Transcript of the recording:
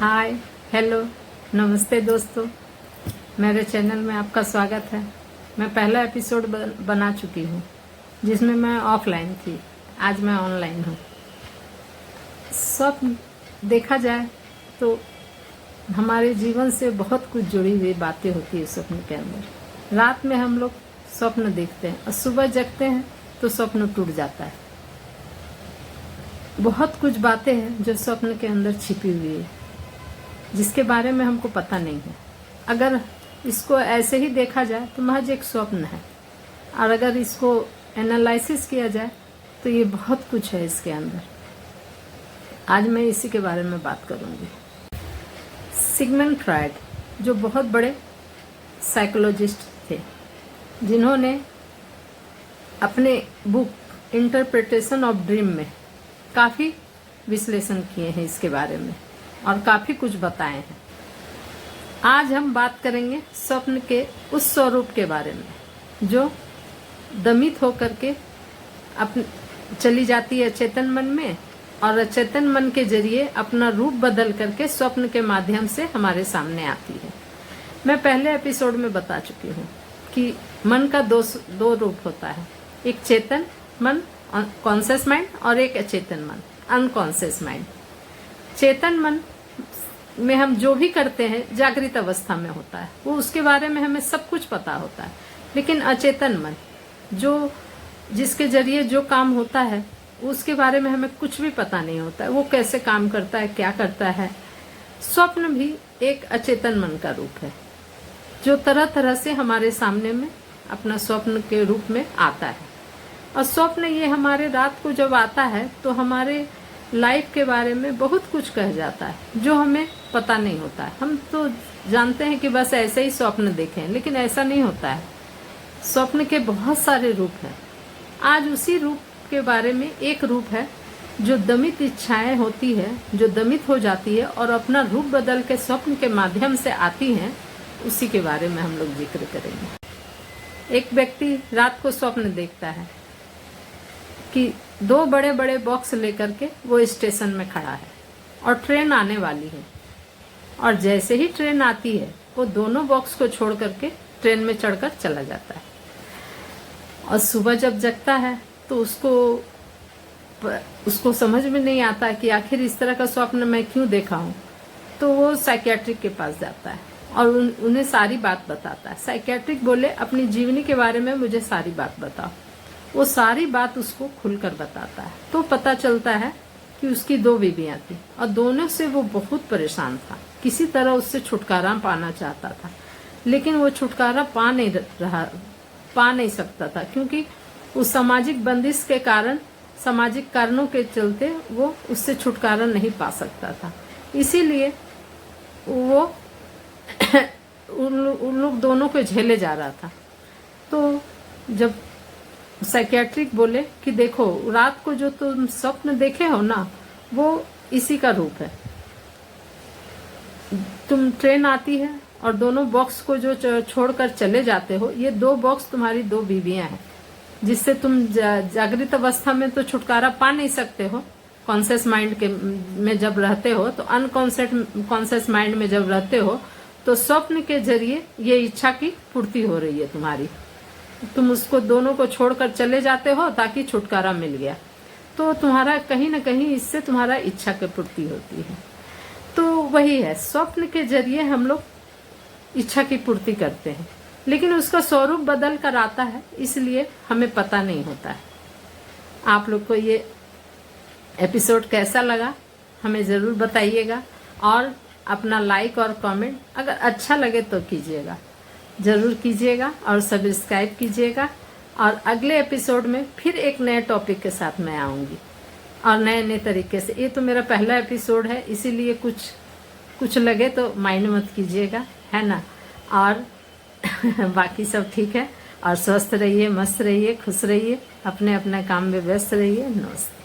हाय, hello, नमस्ते दोस्तों। मेरे चैनल में आपका स्वागत है। मैं पहला एपिसोड बना चुकी हूँ जिसमें मैं ऑफलाइन थी, आज मैं ऑनलाइन हूँ। स्वप्न देखा जाए तो हमारे जीवन से बहुत कुछ जुड़ी हुई बातें होती है स्वप्न के अंदर। रात में हम लोग स्वप्न देखते हैं और सुबह जगते हैं तो स्वप्न टूट जाता है। बहुत कुछ बातें हैं जो स्वप्न के अंदर छिपी हुई है, जिसके बारे में हमको पता नहीं है। अगर इसको ऐसे ही देखा जाए तो महज एक स्वप्न है, और अगर इसको एनालिसिस किया जाए तो ये बहुत कुछ है इसके अंदर। आज मैं इसी के बारे में बात करूंगी। सिगमंड फ्रॉयड जो बहुत बड़े साइकोलॉजिस्ट थे, जिन्होंने अपने बुक इंटरप्रिटेशन ऑफ ड्रीम में काफ़ी विश्लेषण किए हैं इसके बारे में और काफ़ी कुछ बताए हैं। आज हम बात करेंगे स्वप्न के उस स्वरूप के बारे में जो दमित होकर के चली जाती है अचेतन मन में, और अचेतन मन के जरिए अपना रूप बदल करके स्वप्न के माध्यम से हमारे सामने आती है। मैं पहले एपिसोड में बता चुकी हूँ कि मन का दो रूप होता है, एक चेतन मन कॉन्शियस माइंड और एक अचेतन मन अनकॉन्शियस माइंड। चेतन मन में हम जो भी करते हैं जागृत अवस्था में होता है, वो उसके बारे में हमें सब कुछ पता होता है। लेकिन अचेतन मन जिसके जरिए जो काम होता है उसके बारे में हमें कुछ भी पता नहीं होता है, वो कैसे काम करता है, क्या करता है। स्वप्न भी एक अचेतन मन का रूप है जो तरह तरह से हमारे सामने में अपना स्वप्न के रूप में आता है। और स्वप्न ये हमारे रात को जब आता है तो हमारे लाइफ के बारे में बहुत कुछ कह जाता है जो हमें पता नहीं होता है। हम तो जानते हैं कि बस ऐसे ही स्वप्न देखें, लेकिन ऐसा नहीं होता है। स्वप्न के बहुत सारे रूप हैं। आज उसी रूप के बारे में एक रूप है जो दमित इच्छाएं होती है, जो दमित हो जाती है और अपना रूप बदल के स्वप्न के माध्यम से आती हैं, उसी के बारे में हम लोग जिक्र करेंगे। एक व्यक्ति रात को स्वप्न देखता है कि दो बड़े बड़े बॉक्स लेकर के वो स्टेशन में खड़ा है और ट्रेन आने वाली है, और जैसे ही ट्रेन आती है वो दोनों बॉक्स को छोड़ करके ट्रेन में चढ़कर चला जाता है। और सुबह जब जगता है तो उसको समझ में नहीं आता कि आखिर इस तरह का स्वप्न मैं क्यों देखा हूँ। तो वो साइकियाट्रिक के पास जाता है और उन्हें सारी बात बताता है। साइकियाट्रिक बोले अपनी जीवनी के बारे में मुझे सारी बात बताओ। वो सारी बात उसको खुलकर बताता है। तो पता चलता है कि उसकी दो बीवियां थी और दोनों से वो बहुत परेशान था, किसी तरह उससे छुटकारा पाना चाहता था, लेकिन वो छुटकारा पा नहीं सकता था, क्योंकि उस सामाजिक बंदिश के कारण, सामाजिक कारणों के चलते वो उससे छुटकारा नहीं पा सकता था। इसीलिए वो उन लोग दोनों को झेले जा रहा था। तो जब साइकियाट्रिक बोले कि देखो, रात को जो तुम स्वप्न देखे हो ना, वो इसी का रूप है। तुम ट्रेन आती है और दोनों बॉक्स को जो छोड़कर चले जाते हो, ये दो बॉक्स तुम्हारी दो बीवियां हैं, जिससे तुम जागृत अवस्था में तो छुटकारा पा नहीं सकते हो। कॉन्शियस माइंड के में जब रहते हो तो अनकॉन्शियस माइंड में जब रहते हो तो स्वप्न के जरिए ये इच्छा की पूर्ति हो रही है तुम्हारी। तुम उसको दोनों को छोड़कर चले जाते हो ताकि छुटकारा मिल गया। तो तुम्हारा कहीं ना कहीं इससे तुम्हारा इच्छा की पूर्ति होती है। तो वही है, स्वप्न के जरिए हम लोग इच्छा की पूर्ति करते हैं, लेकिन उसका स्वरूप बदल कर आता है, इसलिए हमें पता नहीं होता है। आप लोग को ये एपिसोड कैसा लगा हमें ज़रूर बताइएगा, और अपना लाइक और कमेंट अगर अच्छा लगे तो कीजिएगा, ज़रूर कीजिएगा, और सब्सक्राइब कीजिएगा। और अगले एपिसोड में फिर एक नए टॉपिक के साथ मैं आऊँगी और नए तरीके से। ये तो मेरा पहला एपिसोड है, इसीलिए कुछ लगे तो माइंड मत कीजिएगा, है ना। और बाकी सब ठीक है। और स्वस्थ रहिए, मस्त रहिए, खुश रहिए, अपने अपने काम में व्यस्त रहिए। नमस्ते।